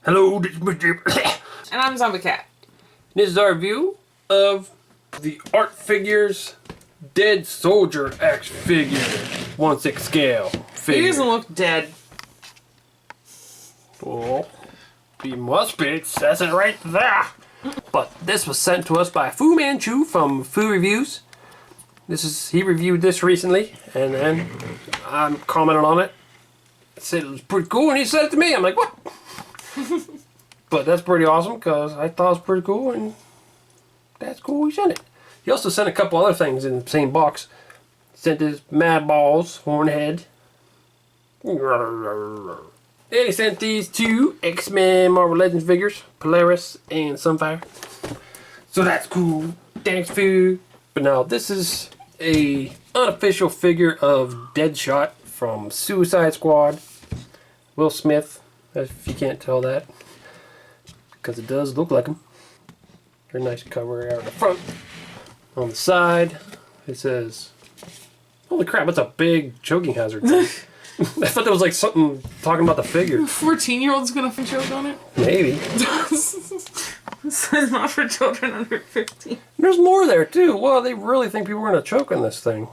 Hello, this is Mr. And I'm Zombie Cat. This is our review of the Art Figures Dead Soldier X figure. 1/6 scale figure. He doesn't look dead. Well, he must be. It says it right there. But this was sent to us by Fu Manchu from Fu Reviews. He reviewed this recently, and then I'm commenting on it. I said it was pretty cool, and he said it to me. I'm like, what? But that's pretty awesome, because I thought it was pretty cool, and that's cool he sent it. He also sent a couple other things in the same box. Sent his Mad Balls, Hornhead. And he sent these two X-Men Marvel Legends figures, Polaris and Sunfire. So that's cool. Thanks, Fu. But now this is a unofficial figure of Deadshot from Suicide Squad. Will Smith, if you can't tell that, because it does look like him. Very nice cover out in the front. On the side, it says, holy crap, that's a big choking hazard thing. I thought that was like something talking about the figure. 14-year-old's gonna choke on it? Maybe. This is not for children under 15. There's more there too. Well, they really think people are gonna choke on this thing.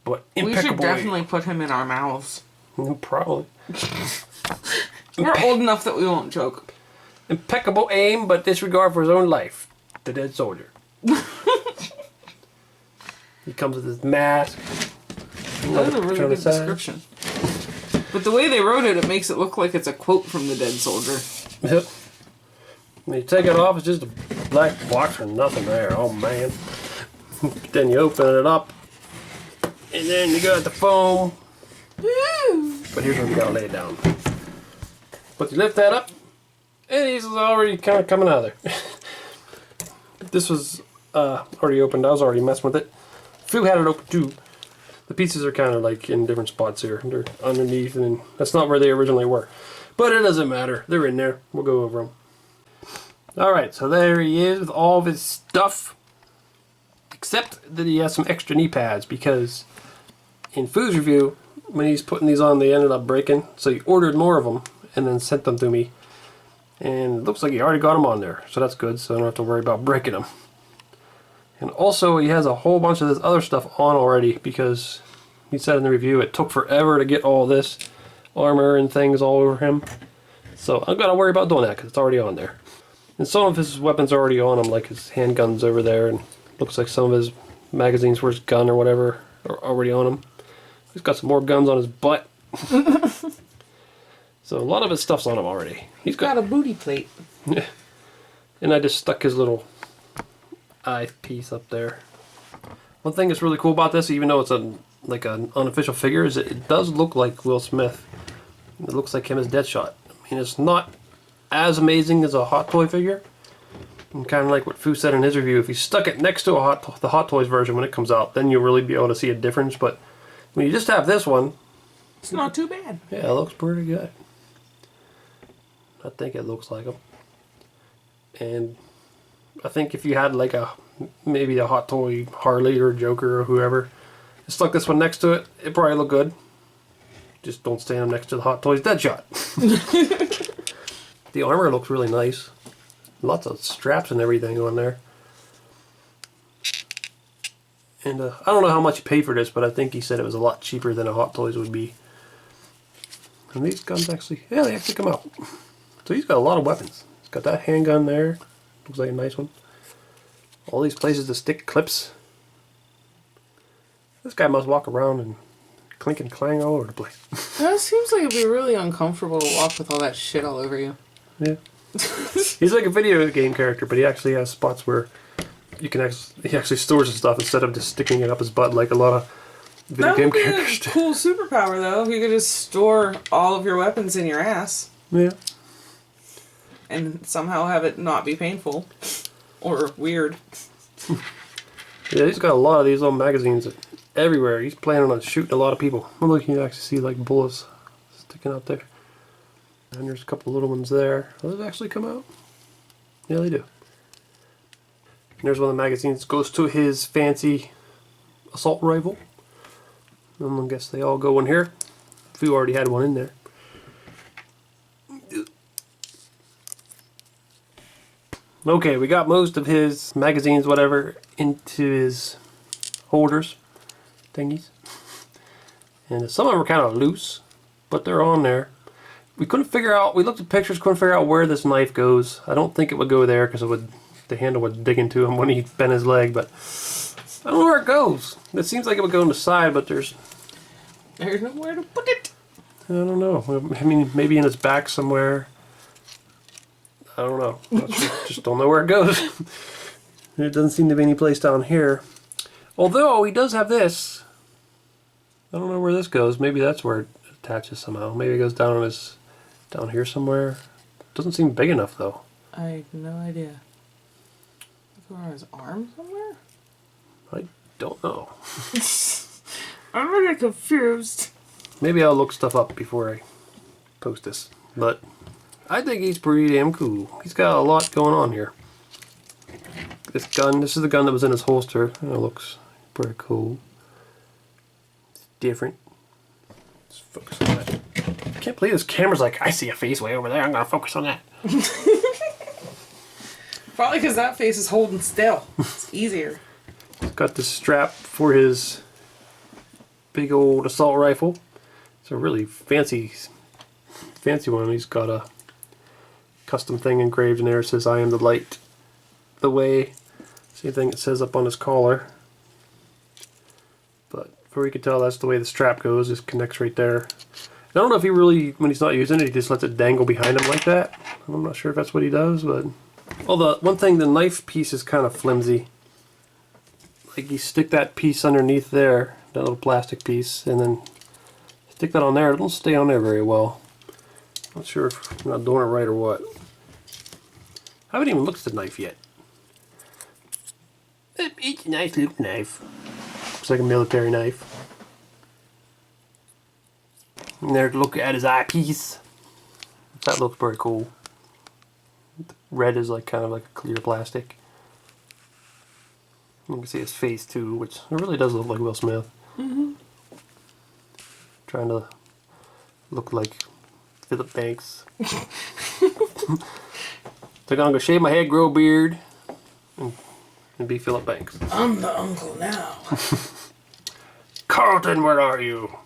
But we should definitely put him in our mouths. Probably. We're old enough that we won't choke. Impeccable aim, but disregard for his own life. The dead soldier. He comes with his mask. That's a really good description. But the way they wrote it, it makes it look like it's a quote from the dead soldier. Yep. When you take it off, it's just a black box and nothing there. Oh man. Then you open it up, and then you got the foam. Woo! But here's where you gotta lay it down. But you lift that up, and he's already kind of coming out of there. This was already opened. I was already messing with it. Fu had it open too. The pieces are kind of like in different spots here. They're underneath, and that's not where they originally were. But it doesn't matter. They're in there. We'll go over them. Alright, so there he is with all of his stuff. Except that he has some extra knee pads, because in Fu's review, when he's putting these on, they ended up breaking. So he ordered more of them and then sent them to me. And it looks like he already got them on there. So that's good, so I don't have to worry about breaking them. And also, he has a whole bunch of this other stuff on already, because he said in the review it took forever to get all this armor and things all over him. So I'm going to worry about doing that, because it's already on there. And some of his weapons are already on him, like his handguns over there, and looks like some of his magazines for his gun or whatever are already on him. He's got some more guns on his butt. So a lot of his stuff's on him already. He's got a booty plate. Yeah. And I just stuck his little eye piece up there. One thing that's really cool about this, even though it's like an unofficial figure, is it does look like Will Smith. It looks like him as Deadshot. I mean, it's not as amazing as a Hot Toy figure. And kind of like what Fu said in his review, if you stuck it next to the Hot Toys version when it comes out, then you'll really be able to see a difference. But when you just have this one, it's not too bad. Yeah, it looks pretty good. I think it looks like him. And I think if you had like maybe a Hot Toy Harley or Joker or whoever, stuck this one next to it, it'd probably look good. Just don't stand him next to the Hot Toys Deadshot. The armor looks really nice. Lots of straps and everything on there. And I don't know how much he paid for this, but I think he said it was a lot cheaper than a Hot Toys would be. And these guns actually, yeah, they actually come out. So he's got a lot of weapons. He's got that handgun there. Looks like a nice one. All these places to stick clips. This guy must walk around and clink and clang all over the place. That seems like it'd be really uncomfortable to walk with all that shit all over you. Yeah. He's like a video game character, but he actually has spots where you can he actually stores his stuff instead of just sticking it up his butt like a lot of video game characters. That would be a cool superpower, though, if you could just store all of your weapons in your ass. Yeah. And somehow have it not be painful. Or weird. Yeah, he's got a lot of these little magazines everywhere. He's planning on shooting a lot of people. Oh, look, you can actually see like bullets sticking out there. And there's a couple little ones there. Those actually come out? Yeah, they do. And there's one of the magazines that goes to his fancy assault rifle. I guess they all go in here. Fu already had one in there. Okay, we got most of his magazines, whatever, into his holders, thingies. And some of them are kind of loose, but they're on there. We couldn't figure out, we looked at pictures, couldn't figure out where this knife goes. I don't think it would go there because the handle would dig into him when he bent his leg, but I don't know where it goes. It seems like it would go on the side, but there's nowhere to put it. I don't know. I mean, maybe in his back somewhere. I don't know. Not sure. Just don't know where it goes. There doesn't seem to be any place down here. Although he does have this. I don't know where this goes. Maybe that's where it attaches somehow. Maybe it goes down here somewhere. Doesn't seem big enough though. I have no idea. Look on his arm somewhere? I don't know. I'm really confused. Maybe I'll look stuff up before I post this. But I think he's pretty damn cool. He's got a lot going on here. This is the gun that was in his holster. It looks pretty cool. It's different. Let's focus on that. I can't believe this camera's like, I see a face way over there, I'm gonna focus on that. Probably because that face is holding still. It's easier. He's got this strap for his big old assault rifle. It's a really fancy one. He's got a custom thing engraved in there. It says, I am the light, the way. Same thing it says up on his collar. But before you can tell, that's the way the strap goes. Just connects right there. I don't know if he really, when he's not using it, he just lets it dangle behind him like that. I'm not sure if that's what he does, but... Well, the one thing, the knife piece is kind of flimsy. Like, you stick that piece underneath there, that little plastic piece, and then stick that on there. It don't stay on there very well. Not sure if I'm not doing it right or what. I haven't even looked at the knife yet. It's a nice little knife. Looks like a military knife. And there to look at his eyepiece. That looks pretty cool. The red is like kind of like a clear plastic. You can see his face too, which it really does look like Will Smith. Mm-hmm. Trying to look like Philip Banks. So I'm gonna shave my head, grow a beard, and be Philip Banks. I'm the uncle now. Carlton, where are you?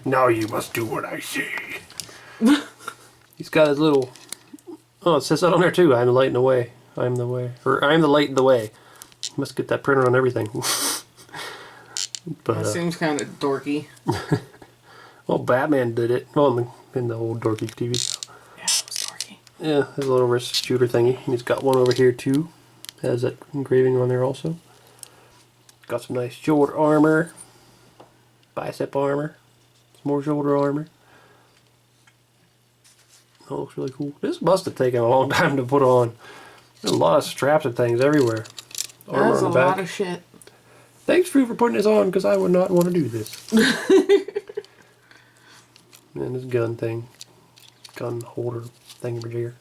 Now you must do what I say. He's got his little... Oh, it says that on there too. I'm the light in the way. I'm the way. Or I'm the light in the way. You must get that printed on everything. But that seems kind of dorky. Well, Batman did it. Well, in the old dorky TV show. Yeah, it was dorky. Yeah, his little wrist shooter thingy. And he's got one over here too. Has that engraving on there also. Got some nice shoulder armor. Bicep armor. Some more shoulder armor. That looks really cool. This must have taken a long time to put on. There's a lot of straps and things everywhere. Armor That's on the back. A lot of shit. Thanks, Drew, for putting this on, because I would not want to do this. And this gun thing. Gun holder thingamajigger.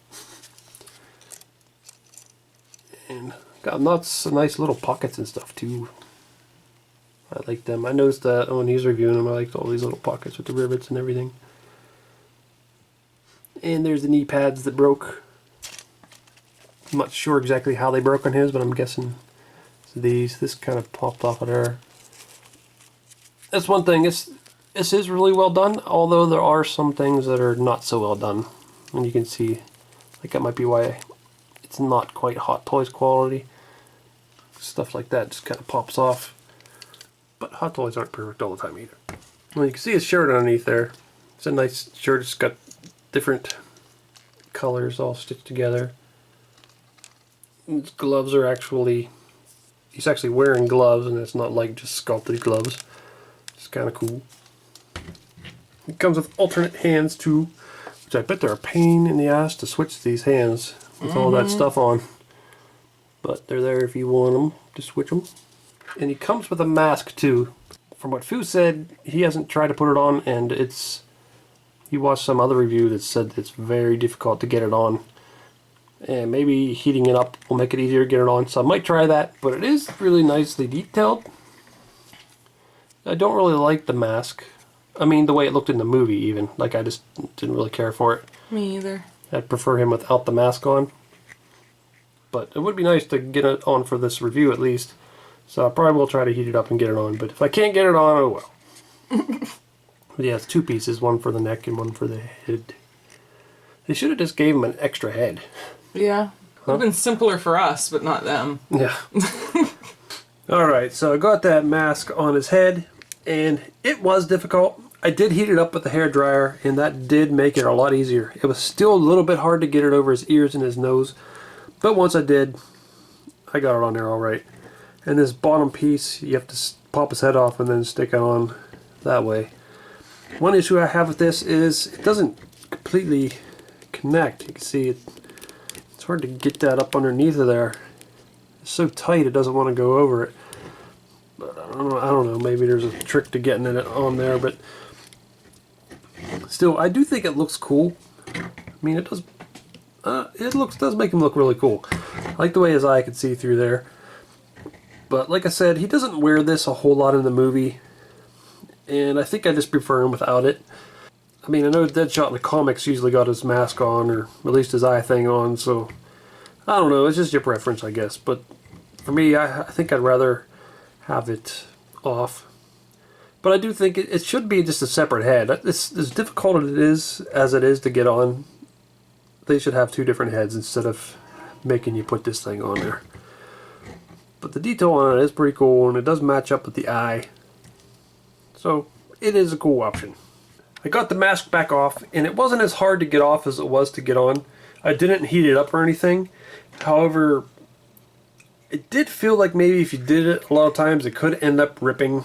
And got lots of nice little pockets and stuff, too. I like them. I noticed that when he was reviewing them, I liked all these little pockets with the rivets and everything. And there's the knee pads that broke. I'm not sure exactly how they broke on his, but I'm guessing it's this kind of popped off of there. That's one thing. This is really well done, although there are some things that are not so well done. And you can see, like, that might be why it's not quite Hot Toys quality. Stuff like that just kind of pops off. But Hot Toys aren't perfect all the time either. Well, you can see his shirt underneath there. It's a nice shirt. It's got different colors all stitched together. His gloves are actually... He's actually wearing gloves, and it's not like just sculpted gloves. It's kind of cool. It comes with alternate hands too, which I bet they're a pain in the ass to switch these hands with all that stuff on. But they're there if you want them to switch them. And he comes with a mask too. From what Fu said, he hasn't tried to put it on, and he watched some other review that said it's very difficult to get it on. And maybe heating it up will make it easier to get it on, so I might try that. But it is really nicely detailed. I don't really like the mask. I mean, the way it looked in the movie even. Like, I just didn't really care for it. Me either. I'd prefer him without the mask on. But it would be nice to get it on for this review at least. So I probably will try to heat it up and get it on. But if I can't get it on, oh well. Yeah, it's 2 pieces. One for the neck and one for the head. They should have just gave him an extra head. Yeah. It would have been simpler for us, but not them. Yeah. Alright, so I got that mask on his head. And it was difficult. I did heat it up with the hair dryer, and that did make it a lot easier. It was still a little bit hard to get it over his ears and his nose. But once I did, I got it on there alright. And this bottom piece, you have to pop his head off and then stick it on that way. One issue I have with this is it doesn't completely connect. You can see it's hard to get that up underneath of there. It's so tight it doesn't want to go over it. But I don't know, maybe there's a trick to getting it on there, but still, I do think it looks cool. I mean, it does. Does make him look really cool. I like the way his eye can see through there. But like I said, he doesn't wear this a whole lot in the movie, and I think I just prefer him without it. I mean, I know Deadshot in the comics usually got his mask on, or at least his eye thing on, so I don't know, it's just your preference, I guess. But for me, I think I'd rather have it off. But I do think it should be just a separate head. It's as difficult as it is to get on. They should have 2 different heads instead of making you put this thing on there. But the detail on it is pretty cool, and it does match up with the eye. So it is a cool option. I got the mask back off, and it wasn't as hard to get off as it was to get on. I didn't heat it up or anything. However, it did feel like maybe if you did it a lot of times, it could end up ripping.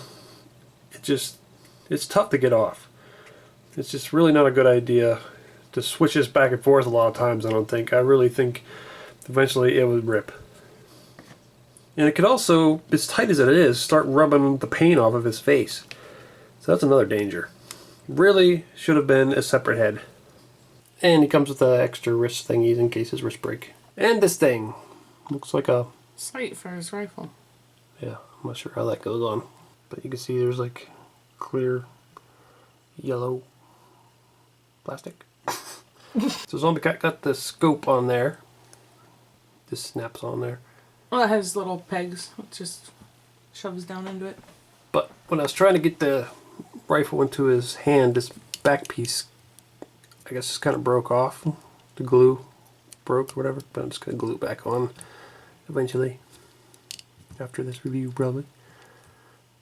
It's tough to get off. It's just really not a good idea to switch this back and forth a lot of times, I don't think. I really think eventually it would rip. And it could also, as tight as it is, start rubbing the paint off of his face. So that's another danger. Really should have been a separate head. And he comes with the extra wrist thingies in case his wrist break. And this thing looks like a sight for his rifle. Yeah, I'm not sure how that goes on. But you can see there's like clear yellow plastic. So Zombie Cat got the scope on there. This snaps on there. Well, it has little pegs. It just shoves down into it. But when I was trying to get the rifle into his hand, this back piece, I guess, just kind of broke off. The glue broke or whatever. But I'm just going to glue it back on eventually. After this review, probably.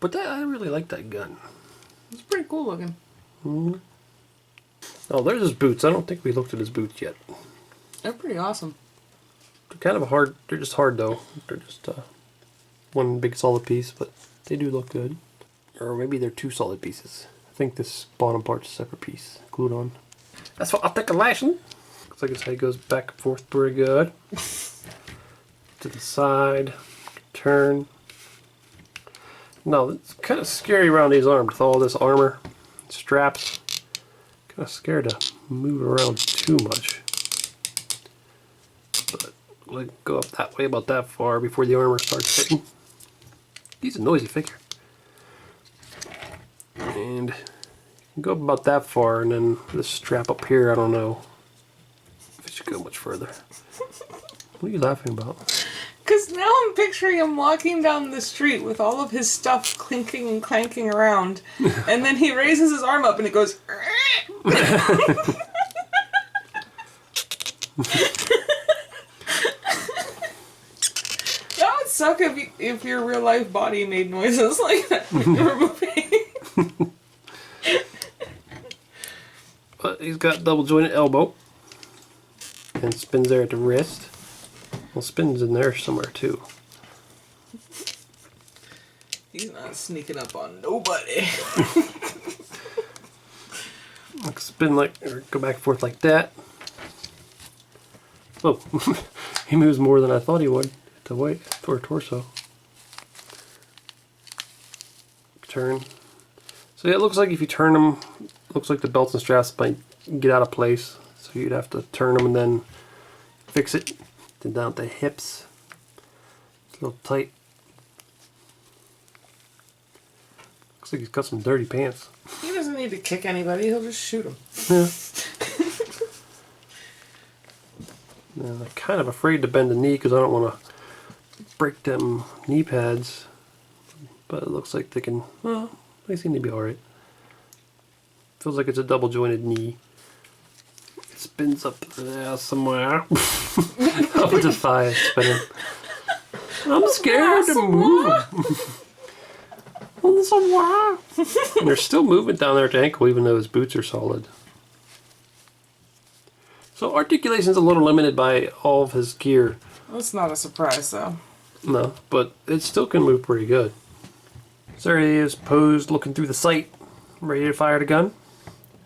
But I really like that gun. It's pretty cool looking. Mm-hmm. Oh, there's his boots. I don't think we looked at his boots yet. They're pretty awesome. They're kind of hard. They're just hard, though. They're just one big solid piece, but they do look good. Or maybe they're 2 solid pieces. I think this bottom part's a separate piece, glued on. That's what I'll take a lashing. Looks like his head goes back and forth pretty good. To the side. Turn. No, it's kind of scary around these arms with all this armor, straps. Kind of scared to move around too much. But we'll go up that way about that far before the armor starts hitting. He's a noisy figure. And go up about that far, and then this strap up here, I don't know if it should go much further. What are you laughing about? Because now I'm picturing him walking down the street with all of his stuff clinking and clanking around, and then he raises his arm up and it goes... That would suck if your real life body made noises like that when you were moving. But he's got double jointed elbow. And spins there at the wrist. Well, spins in there somewhere too. He's not sneaking up on nobody. Spin like, or go back and forth like that. Oh, he moves more than I thought he would. To weight for a torso. Turn. So yeah, it looks like if you turn them, looks like the belts and straps might get out of place. So you'd have to turn them and then fix it. Then down at the hips. It's a little tight. Looks like he's got some dirty pants. He doesn't need to kick anybody, he'll just shoot them. Yeah. And I'm kind of afraid to bend the knee because I don't want to break them knee pads. But it looks like they can, well, they seem to be alright. Feels like it's a double jointed knee. It spins up there somewhere. Oh, it's a thigh spinning. I'm scared to move. They're still moving down there at the ankle even though his boots are solid. So articulation's a little limited by all of his gear. That's not a surprise, though. No, but it still can move pretty good. So there he is, posed, looking through the sight, ready to fire the gun.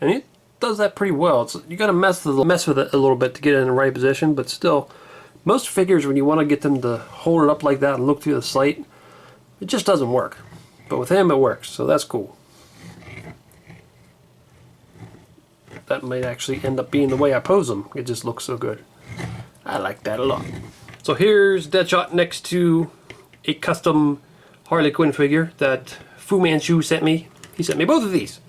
And it does that pretty well. You gotta mess with it a little bit to get it in the right position, but still, most figures, when you want to get them to hold it up like that and look through the sight, it just doesn't work. But with him, it works, so that's cool. That might actually end up being the way I pose him. It just looks so good. I like that a lot. So here's Deadshot next to a custom Harley Quinn figure that Fu Manchu sent me. He sent me both of these.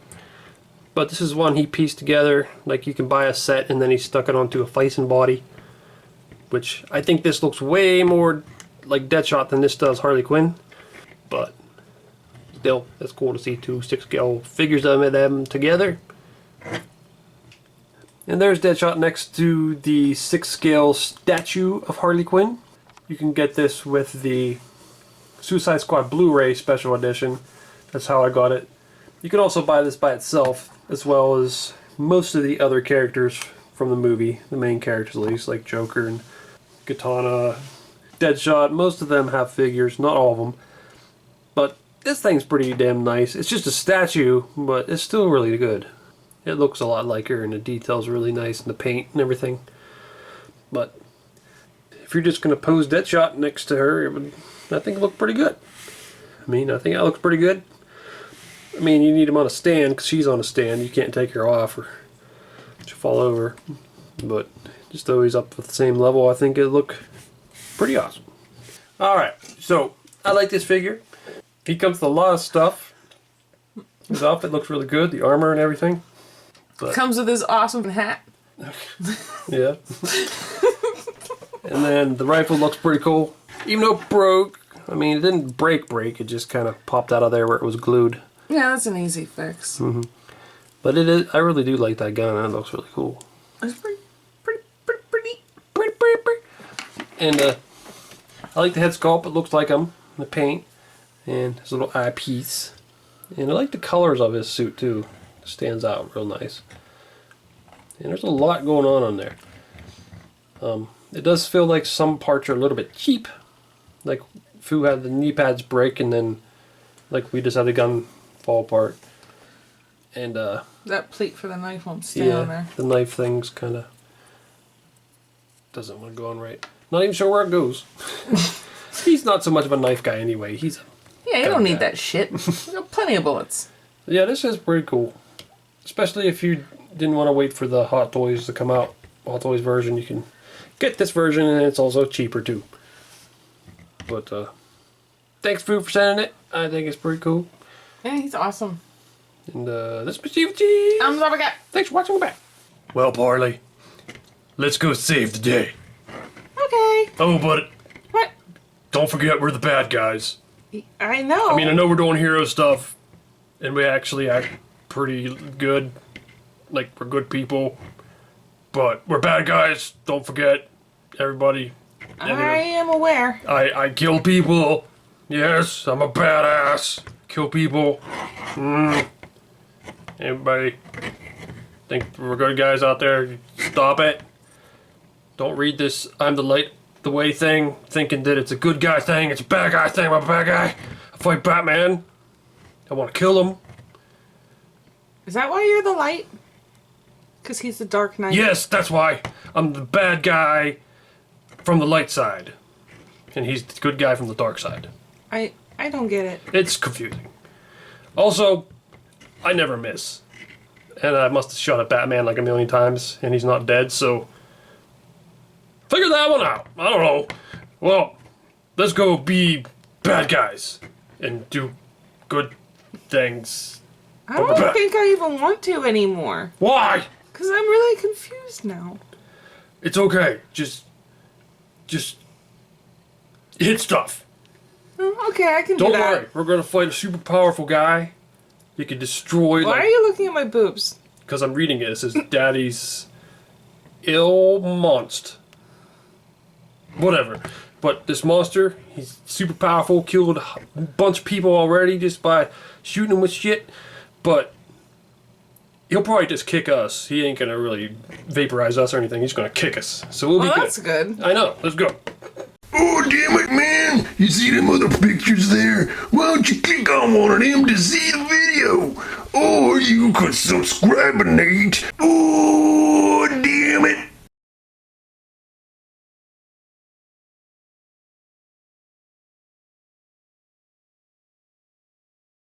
But this is one he pieced together. Like you can buy a set and then he stuck it onto a Fison body. Which I think this looks way more like Deadshot than this does Harley Quinn. But still, it's cool to see two 6-scale figures of them together. And there's Deadshot next to the 6-scale statue of Harley Quinn. You can get this with the Suicide Squad Blu-ray Special Edition. That's how I got it. You can also buy this by itself, as well as most of the other characters from the movie. The main characters at least, like Joker and Katana, Deadshot. Most of them have figures, not all of them. But this thing's pretty damn nice. It's just a statue, but it's still really good. It looks a lot like her, and the detail's really nice, and the paint and everything. But if you're just going to pose Deadshot next to her, it would, I think, look pretty good. I mean, I think that looks pretty good. I mean, you need him on a stand, because she's on a stand. You can't take her off, or she'll fall over. But just though he's up at the same level, I think it'd look pretty awesome. Alright, so I like this figure. He comes with a lot of stuff. His outfit looks really good, the armor and everything. But, comes with his awesome hat. yeah. And then the rifle looks pretty cool. Even though it broke, I mean, it didn't break, it just kind of popped out of there where it was glued. Yeah, that's an easy fix. Mm-hmm. But it is, I really do like that gun. That looks really cool. It's pretty. And I like the head sculpt. It looks like him. The paint. And his little eyepiece. And I like the colors of his suit too. It stands out real nice. And there's a lot going on there. It does feel like some parts are a little bit cheap. Like Fu had the knee pads break and then like we just had the gun fall apart. And that plate for the knife won't stay on there. The knife thing's kind of doesn't want to go on right. Not even sure where it goes. He's not so much of a knife guy anyway. He's yeah, you don't need that shit. You got plenty of bullets. Yeah, this is pretty cool. Especially if you didn't want to wait for the Hot Toys to come out. Hot Toys version, you can get this version and it's also cheaper too. But thanks Fu for sending it. I think it's pretty cool. Yeah, he's awesome. And this is Evilcheese. I'm Zabagat. Thanks for watching back. Well, Parley, let's go save the day. Okay. Oh, but What? don't forget we're the bad guys. I know. I mean, I know we're doing hero stuff, and we actually act pretty good. Like, we're good people. But we're bad guys. Don't forget, everybody. I am aware. I kill people. Yes, I'm a badass. Kill people. Everybody think we're good guys out there? Stop it. Don't read this I'm the light the way thing thinking that it's a good guy thing. It's a bad guy thing. I'm a bad guy. I fight Batman. I want to kill him. Is that why you're the light? Because he's the Dark Knight? Yes, that's why. I'm the bad guy from the light side. And he's the good guy from the dark side. I don't get it. It's confusing. Also, I never miss. And I must have shot at Batman like a million times, and he's not dead, so figure that one out. I don't know. Well, let's go be bad guys and do good things. I don't think I even want to anymore. Why? Because I'm really confused now. It's okay. Just just hit stuff. Okay, I can do Don't that. worry, we're gonna fight a super powerful guy. You can destroy. Why are you looking at my boobs? Because I'm reading it. It says Daddy's ill monster. Whatever. But this monster, he's super powerful, killed a bunch of people already just by shooting them with shit. But he'll probably just kick us. He ain't gonna really vaporize us or anything. He's gonna kick us. So we'll be good. That's good. I know. Let's go. Oh, damn it, man. You see them other pictures there? Why don't you click on one of them to see the video? Or you could subscribe, Nate. Oh,